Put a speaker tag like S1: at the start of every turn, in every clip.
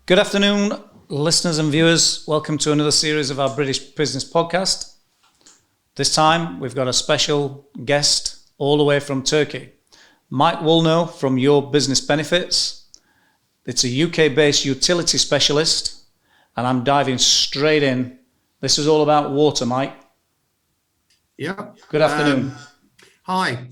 S1: Good afternoon, listeners and viewers. Welcome to another series of our British Business Podcast. This time, we've got a special guest all the way from Turkey. Mike Woolnough from Your Business Benefits. It's a UK-based utility specialist, and I'm diving straight in. This is all about water, Mike.
S2: Yeah.
S1: Good afternoon.
S2: Hi.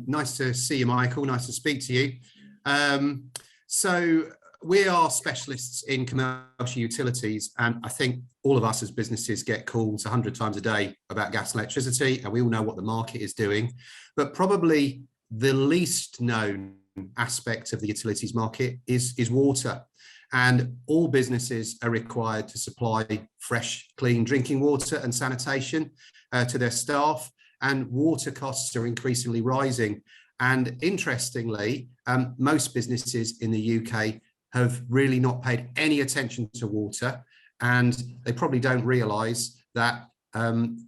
S2: Nice to see you, Michael. Nice to speak to you. So we are specialists in commercial utilities, and I think all of us as businesses get calls 100 times a day about gas and electricity, and we all know what the market is doing. But probably the least known aspect of the utilities market is water. And all businesses are required to supply fresh, clean drinking water and sanitation to their staff, and water costs are increasingly rising. And interestingly, most businesses in the UK have really not paid any attention to water, and they probably don't realise that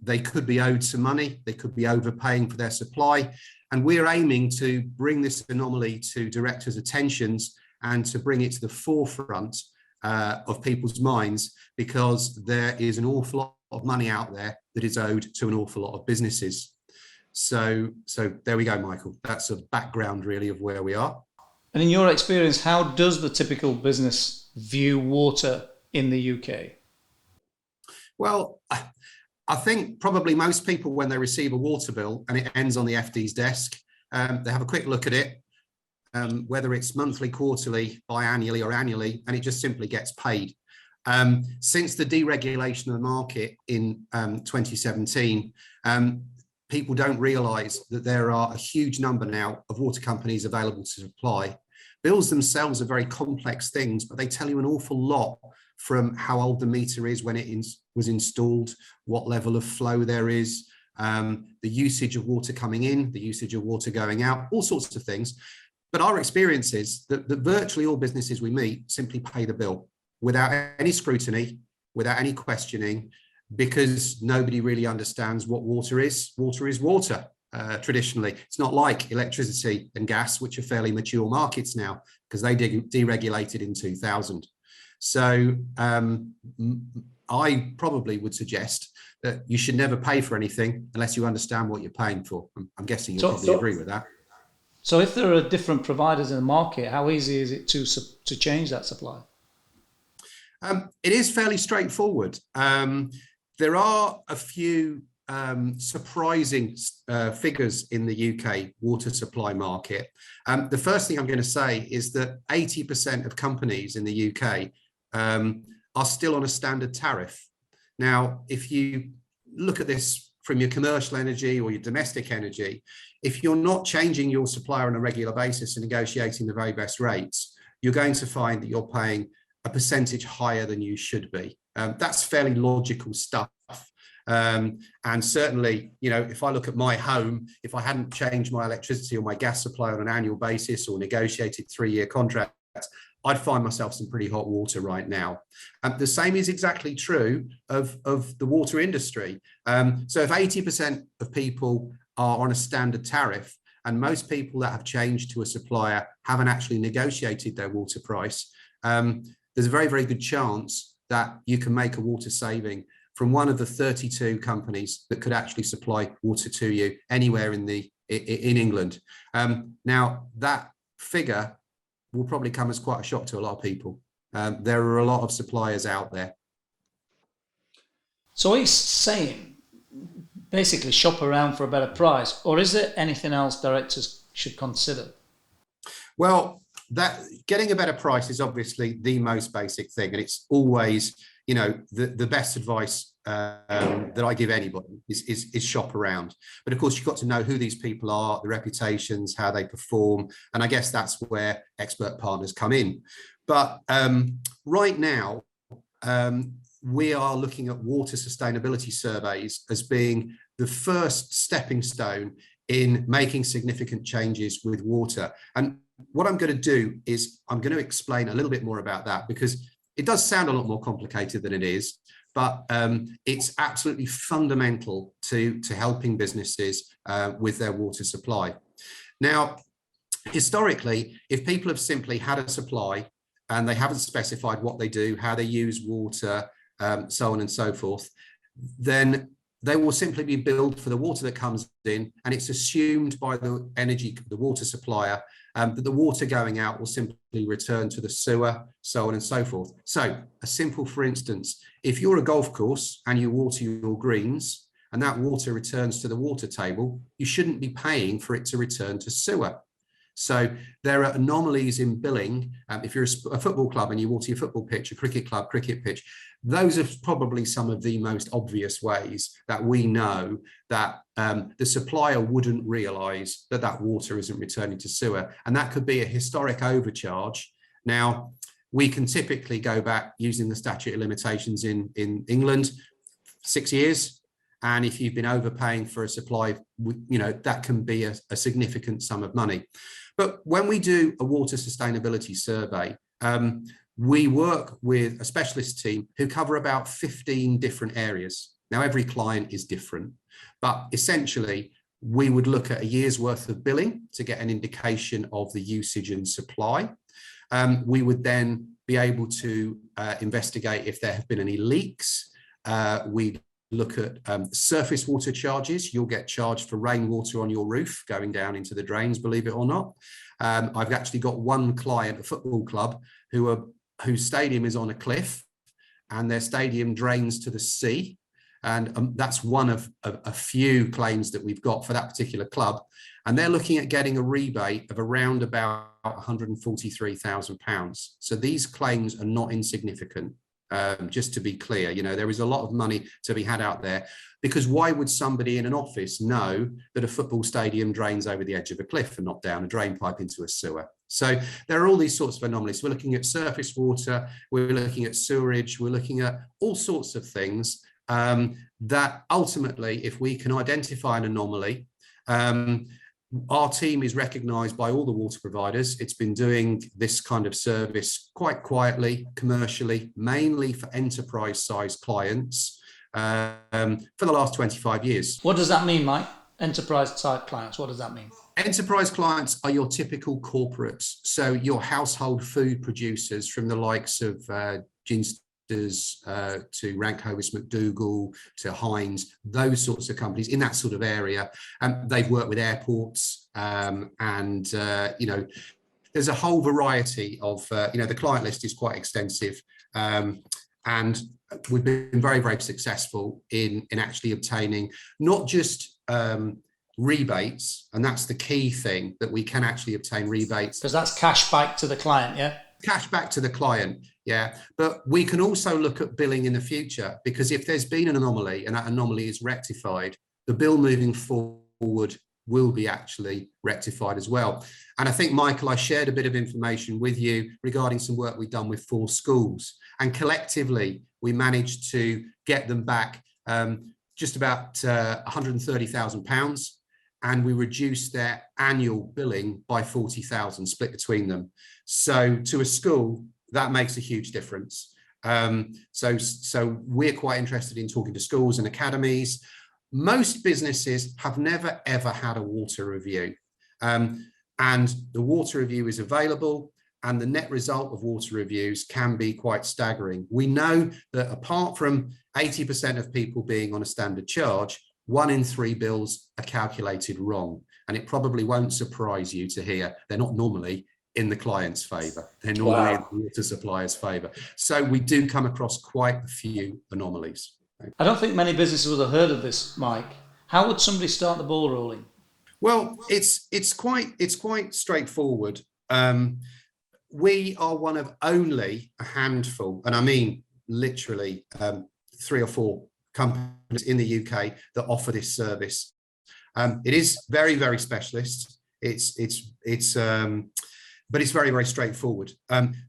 S2: they could be owed some money, they could be overpaying for their supply. And we're aiming to bring this anomaly to directors' attentions and to bring it to the forefront of people's minds, because there is an awful lot of money out there that is owed to an awful lot of businesses. So there we go, Michael. That's a background really of where we are.
S1: And in your experience, how does the typical business view water in the UK?
S2: Well, I think probably most people, when they receive a water bill and it ends on the FD's desk, they have a quick look at it, whether it's monthly, quarterly, biannually or annually, and it just simply gets paid. Since the deregulation of the market in 2017, people don't realise that there are a huge number now of water companies available to supply. Bills themselves are very complex things, but they tell you an awful lot, from how old the meter is when it was installed, what level of flow there is, the usage of water coming in, the usage of water going out, all sorts of things. But our experience is that virtually all businesses we meet simply pay the bill without any scrutiny, without any questioning, because nobody really understands what water is. Water is water, traditionally. It's not like electricity and gas, which are fairly mature markets now, because they deregulated in 2000. So I probably would suggest that you should never pay for anything unless you understand what you're paying for. I'm guessing you'll probably agree with that.
S1: So if there are different providers in the market, how easy is it to change that supply?
S2: It is fairly straightforward. There are a few surprising figures in the UK water supply market. The first thing I'm going to say is that 80% of companies in the UK are still on a standard tariff. Now, if you look at this from your commercial energy or your domestic energy, if you're not changing your supplier on a regular basis and negotiating the very best rates, you're going to find that you're paying a percentage higher than you should be. That's fairly logical stuff. And certainly, you know, if I look at my home, if I hadn't changed my electricity or my gas supply on an annual basis or negotiated 3-year contracts, I'd find myself some pretty hot water right now. The same is exactly true of the water industry. So if 80% of people are on a standard tariff, and most people that have changed to a supplier haven't actually negotiated their water price, there's a very, very good chance that you can make a water saving from one of the 32 companies that could actually supply water to you anywhere in England. Now, that figure will probably come as quite a shock to a lot of people. There are a lot of suppliers out there.
S1: So he's saying basically shop around for a better price, or is there anything else directors should consider?
S2: Well, that getting a better price is obviously the most basic thing, and it's always, you know, the best advice that I give anybody is shop around. But of course, you've got to know who these people are, the reputations, how they perform, and I guess that's where expert partners come in. But right now, we are looking at water sustainability surveys as being the first stepping stone in making significant changes with water. And what I'm going to do is I'm going to explain a little bit more about that, because it does sound a lot more complicated than it is, but it's absolutely fundamental to helping businesses with their water supply. Now, historically, if people have simply had a supply and they haven't specified what they do, how they use water, so on and so forth, then they will simply be billed for the water that comes in, and it's assumed by the water supplier, that the water going out will simply return to the sewer, so on and so forth. So a simple, for instance, if you're a golf course and you water your greens and that water returns to the water table, you shouldn't be paying for it to return to sewer. So there are anomalies in billing. If you're a football club and you water your football pitch, a cricket club, cricket pitch, those are probably some of the most obvious ways that we know that the supplier wouldn't realise that that water isn't returning to sewer. And that could be a historic overcharge. Now, we can typically go back using the statute of limitations in England, 6 years. And if you've been overpaying for a supply, that can be a significant sum of money. But when we do a water sustainability survey, we work with a specialist team who cover about 15 different areas. Now, every client is different, but essentially, we would look at a year's worth of billing to get an indication of the usage and supply. We would then be able to investigate if there have been any leaks. We'd look at surface water charges. You'll get charged for rainwater on your roof going down into the drains, believe it or not. I've actually got one client, a football club, whose stadium is on a cliff and their stadium drains to the sea. And that's one of a few claims that we've got for that particular club. And they're looking at getting a rebate of around about £143,000. So these claims are not insignificant. Just to be clear, there is a lot of money to be had out there, because why would somebody in an office know that a football stadium drains over the edge of a cliff and not down a drain pipe into a sewer? So there are all these sorts of anomalies. We're looking at surface water, we're looking at sewerage, we're looking at all sorts of things that ultimately, if we can identify an anomaly, our team is recognised by all the water providers. It's been doing this kind of service quite quietly, commercially, mainly for enterprise-sized clients for the last 25 years.
S1: What does that mean, Mike? Enterprise-type clients, what does that mean?
S2: Enterprise clients are your typical corporates. So your household food producers, from the likes of Ginsters to Rank Hovis McDougall to Heinz, those sorts of companies in that sort of area. They've worked with airports and there's a whole variety of, the client list is quite extensive. And we've been very, very successful in actually obtaining not just rebates, and that's the key thing, that we can actually obtain rebates.
S1: Because that's cash back to the client, yeah?
S2: Cash back to the client, yeah. But we can also look at billing in the future, because if there's been an anomaly and that anomaly is rectified, the bill moving forward will be actually rectified as well. And I think, Michael, I shared a bit of information with you regarding some work we've done with 4 schools, and collectively we managed to get them back just about £130,000, and we reduced their annual billing by 40,000 split between them. So to a school, that makes a huge difference. So we're quite interested in talking to schools and academies. Most businesses have never, ever had a water review. And the water review is available, and the net result of water reviews can be quite staggering. We know that apart from 80% of people being on a standard charge, 1 in 3 bills are calculated wrong. And it probably won't surprise you to hear they're not normally in the client's favour. They're normally in the water supplier's favour. So we do come across quite a few anomalies.
S1: I don't think many businesses would have heard of this, Mike. How would somebody start the ball rolling?
S2: Well, it's quite straightforward. We are one of only a handful, and I mean literally 3 or 4 companies in the UK that offer this service. It is very, very specialist. But it's very, very straightforward.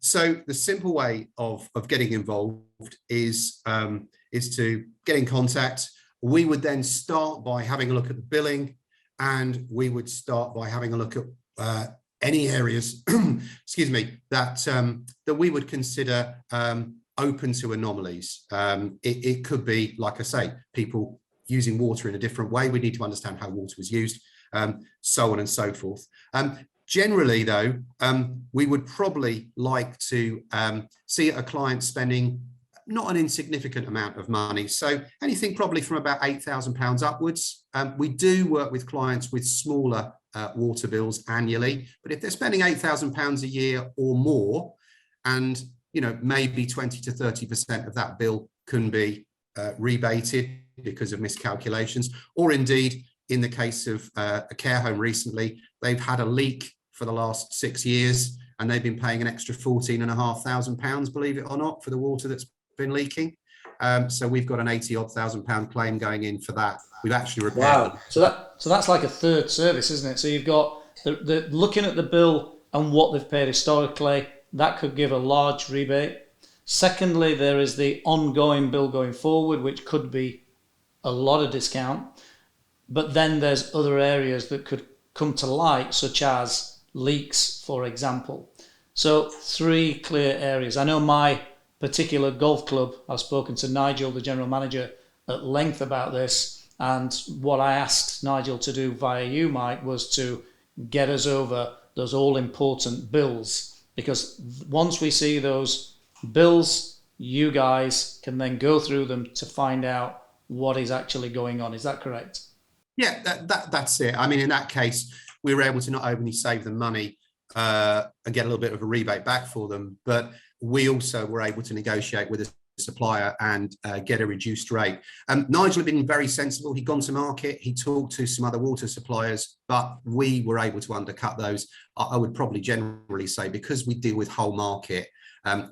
S2: So the simple way of getting involved is to get in contact. We would then start by having a look at the billing, and we would start by having a look at any areas, excuse me, that we would consider open to anomalies. It could be, like I say, people using water in a different way. We need to understand how water was used, so on and so forth. Generally, though, we would probably like to see a client spending not an insignificant amount of money. So anything probably from about £8,000 upwards. We do work with clients with smaller water bills annually, but if they're spending £8,000 a year or more, and maybe 20 to 30% of that bill can be rebated because of miscalculations, or indeed, in the case of a care home recently, they've had a leak for the last 6 years and they've been paying an extra £14,500, believe it or not, for the water that's been leaking. So we've got an 80-odd £1,000 claim going in for that. We've actually repaired.
S1: Wow. So that's like a third service, isn't it? So you've got the looking at the bill and what they've paid historically, that could give a large rebate. Secondly, there is the ongoing bill going forward, which could be a lot of discount. But then there's other areas that could come to light, such as leaks, for example. So 3 clear areas. I know my particular golf club, I've spoken to Nigel, the general manager, at length about this. And what I asked Nigel to do via you, Mike, was to get us over those all-important bills. Because once we see those bills, you guys can then go through them to find out what is actually going on. Is that correct?
S2: Yeah, that's it. I mean, in that case, we were able to not only save them money and get a little bit of a rebate back for them, but we also were able to negotiate with a supplier and get a reduced rate. Nigel had been very sensible. He'd gone to market, he talked to some other water suppliers, but we were able to undercut those. I would probably generally say, because we deal with whole market,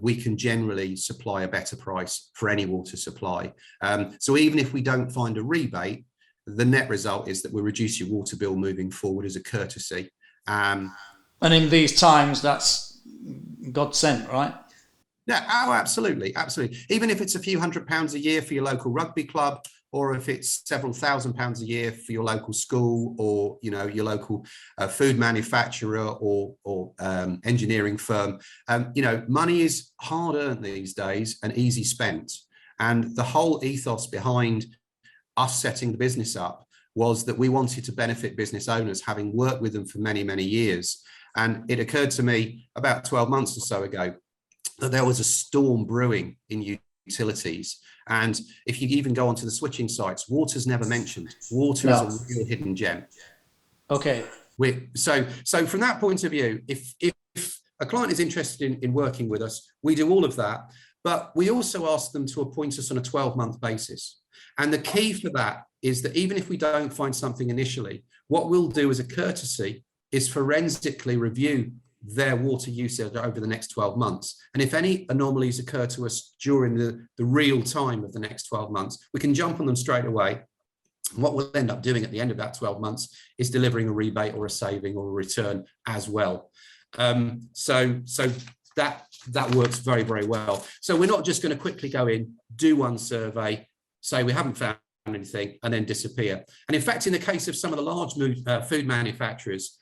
S2: we can generally supply a better price for any water supply. So even if we don't find a rebate, the net result is that we reduce your water bill moving forward as a courtesy.
S1: And in these times, that's God sent, right?
S2: Yeah, oh, absolutely, absolutely. Even if it's a few £100s a year for your local rugby club, or if it's several £1,000s a year for your local school, or your local food manufacturer or engineering firm, money is hard earned these days and easy spent. And the whole ethos behind us setting the business up was that we wanted to benefit business owners, having worked with them for many, many years. And it occurred to me about 12 months or so ago that there was a storm brewing in utilities. And if you even go onto the switching sites, water's never mentioned. Water is a real hidden gem.
S1: Okay.
S2: So from that point of view, if a client is interested in working with us, we do all of that. But we also ask them to appoint us on a 12-month basis. And the key for that is that even if we don't find something initially, what we'll do as a courtesy is forensically review their water usage over the next 12 months. And if any anomalies occur to us during the real time of the next 12 months, we can jump on them straight away. And what we'll end up doing at the end of that 12 months is delivering a rebate or a saving or a return as well. So that works very, very well. So we're not just going to quickly go in, do one survey, say we haven't found anything, and then disappear. And in fact, in the case of some of the large food manufacturers,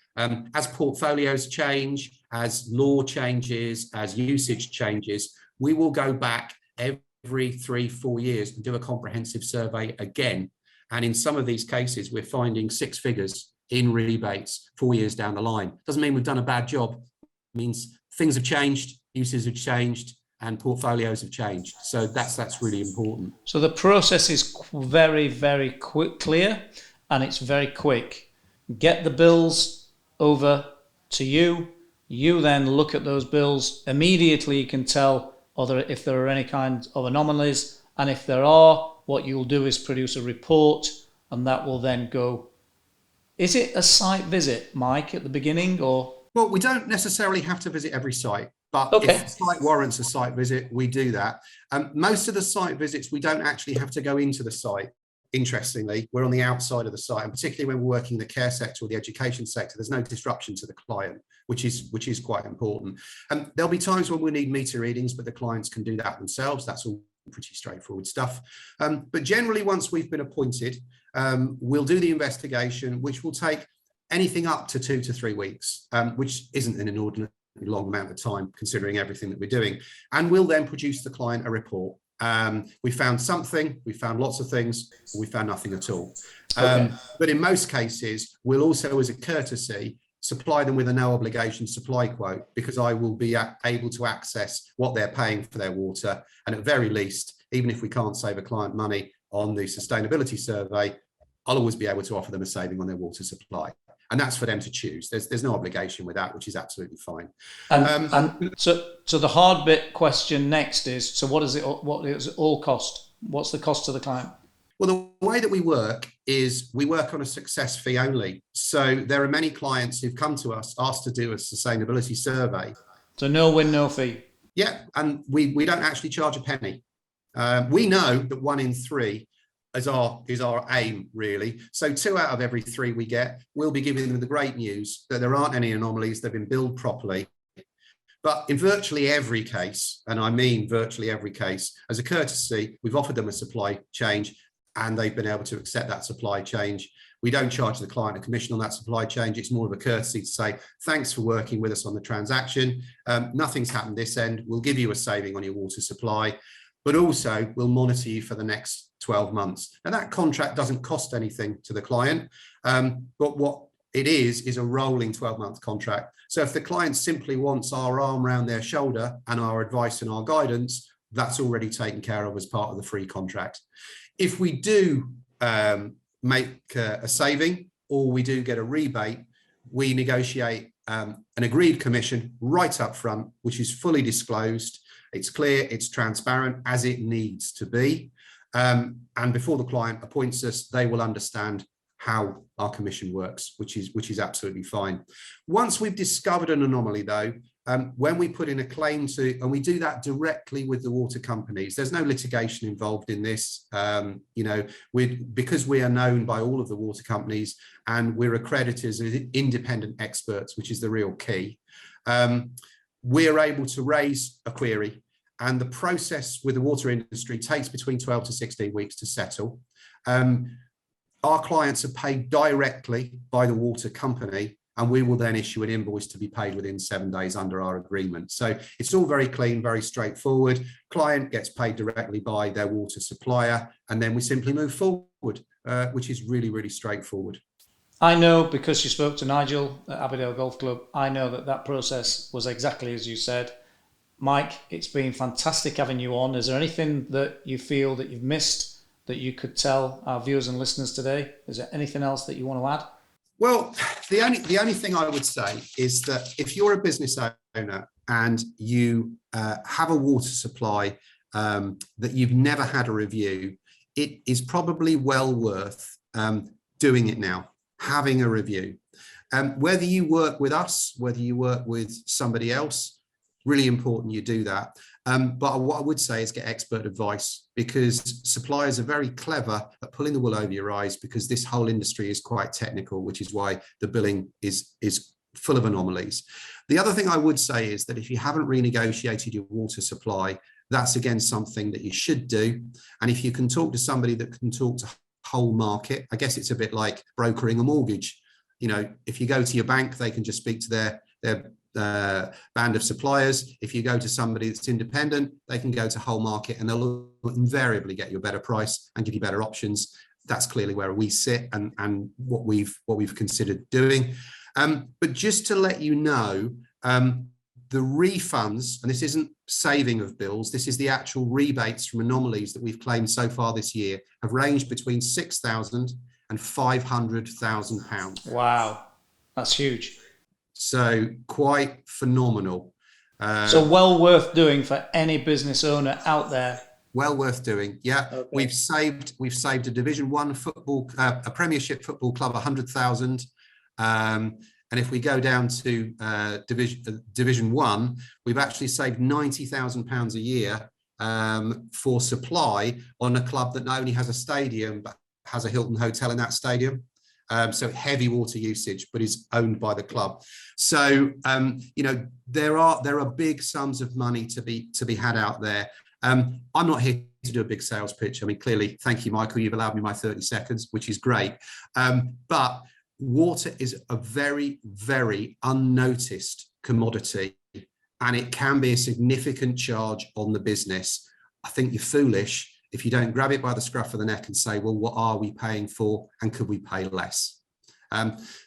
S2: as portfolios change, as law changes, as usage changes, we will go back every 3-4 years and do a comprehensive survey again. And in some of these cases, we're finding 6 figures in rebates 4 years down the line. Doesn't mean we've done a bad job. It means things have changed, uses have changed, and portfolios have changed. So that's really important.
S1: So the process is very, very clear, and it's very quick. Get the bills over to you. You then look at those bills. Immediately you can tell if there are any kind of anomalies, and if there are, what you'll do is produce a report, and that will then go. Is it a site visit, Mike, at the beginning, or?
S2: Well, we don't necessarily have to visit every site, but
S1: okay.
S2: If the site warrants a site visit, we do that. Most of the site visits, we don't actually have to go into the site. Interestingly, we're on the outside of the site, and particularly when we're working in the care sector or the education sector, there's no disruption to the client, which is quite important. There'll be times when we need meter readings, but the clients can do that themselves. That's all pretty straightforward stuff. But generally, once we've been appointed, we'll do the investigation, which will take anything up to 2 to 3 weeks, which isn't an inordinately long amount of time considering everything that we're doing. And we'll then produce the client a report. We found something, we found lots of things, or we found nothing at all.
S1: Okay.
S2: But in most cases, we'll also, as a courtesy, supply them with a no obligation supply quote, because I will be able to access what they're paying for their water. And at very least, even if we can't save a client money on the sustainability survey, I'll always be able to offer them a saving on their water supply. And that's for them to choose. There's no obligation with that, which is absolutely fine.
S1: And so the hard bit question next is, so what does it all cost? What's the cost to the client?
S2: Well, the way that we work is we work on a success fee only. So there are many clients who've come to us, asked to do a sustainability survey.
S1: So no win, no fee.
S2: Yeah, and we don't actually charge a penny. We know that 1 in 3 is our aim, really. So 2 out of every 3 we get, we'll be giving them the great news that there aren't any anomalies, they've been billed properly. But in virtually every case, and I mean virtually every case, as a courtesy, we've offered them a supply change and they've been able to accept that supply change. We don't charge the client a commission on that supply change. It's more of a courtesy to say, thanks for working with us on the transaction. Nothing's happened this end. We'll give you a saving on your water supply, but also we'll monitor you for the next 12 months. Now that contract doesn't cost anything to the client, but what it is a rolling 12-month contract. So if the client simply wants our arm around their shoulder and our advice and our guidance, that's already taken care of as part of the free contract. If we do make a saving or we do get a rebate, we negotiate an agreed commission right up front, which is fully disclosed. It's clear, it's transparent, as it needs to be. And before the client appoints us, they will understand how our commission works, which is absolutely fine. Once we've discovered an anomaly, though, when we put in a claim to, and we do that directly with the water companies, there's no litigation involved in this. Because we are known by all of the water companies and we're accredited as independent experts, which is the real key, we're able to raise a query, and the process with the water industry takes between 12 to 16 weeks to settle. Our clients are paid directly by the water company, and we will then issue an invoice to be paid within 7 days under our agreement. So it's all very clean, very straightforward. Client gets paid directly by their water supplier, and then we simply move forward, which is really, really straightforward.
S1: I know, because you spoke to Nigel at Aberdale Golf Club, I know that process was exactly as you said. Mike, it's been fantastic having you on. Is there anything that you feel that you've missed that you could tell our viewers and listeners today? Is there anything else that you want to add?
S2: Well, the only thing I would say is that if you're a business owner and you have a water supply that you've never had a review, it is probably well worth doing it now, having a review. Whether you work with us, whether you work with somebody else, really important you do that. But what I would say is get expert advice, because suppliers are very clever at pulling the wool over your eyes, because this whole industry is quite technical, which is why the billing is full of anomalies. The other thing I would say is that if you haven't renegotiated your water supply, that's again something that you should do. And if you can talk to somebody that can talk to whole market, I guess it's a bit like brokering a mortgage. You know, if you go to your bank, they can just speak to their band of suppliers. If you go to somebody that's independent, they can go to whole market, and they'll invariably get you a better price and give you better options. That's clearly where we sit and what we've considered doing. But just to let you know, the refunds, and this isn't saving of bills, this is the actual rebates from anomalies that we've claimed so far this year, have ranged between £6,000 and £500,000.
S1: Wow, that's huge.
S2: So quite phenomenal.
S1: So well worth doing for any business owner out there.
S2: Well worth doing. Yeah.
S1: Okay.
S2: We've saved a Division 1 football, a Premiership football club, 100,000. And if we go down to Division 1, we've actually saved £90,000 a year for supply on a club that not only has a stadium, but has a Hilton hotel in that stadium. So heavy water usage, but is owned by the club. So there are big sums of money to be had out there. I'm not here to do a big sales pitch. I mean, clearly, thank you, Michael. You've allowed me my 30 seconds, which is great. But water is a very, very unnoticed commodity, and it can be a significant charge on the business. I think you're foolish if you don't grab it by the scruff of the neck and say, well, what are we paying for, and could we pay less?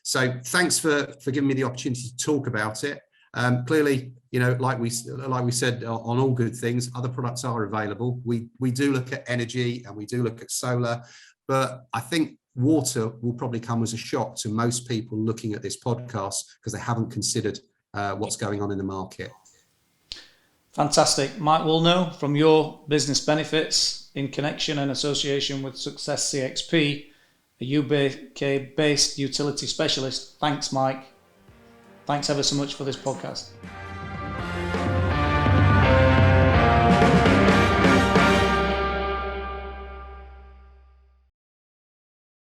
S2: So thanks for giving me the opportunity to talk about it. Clearly, like we said on all good things, other products are available. We do look at energy and we do look at solar, but I think water will probably come as a shock to most people looking at this podcast because they haven't considered what's going on in the market.
S1: Fantastic. Mike Woolnow, from your business benefits in connection and association with Success CXP, a UK-based utility specialist. Thanks, Mike. Thanks ever so much for this podcast.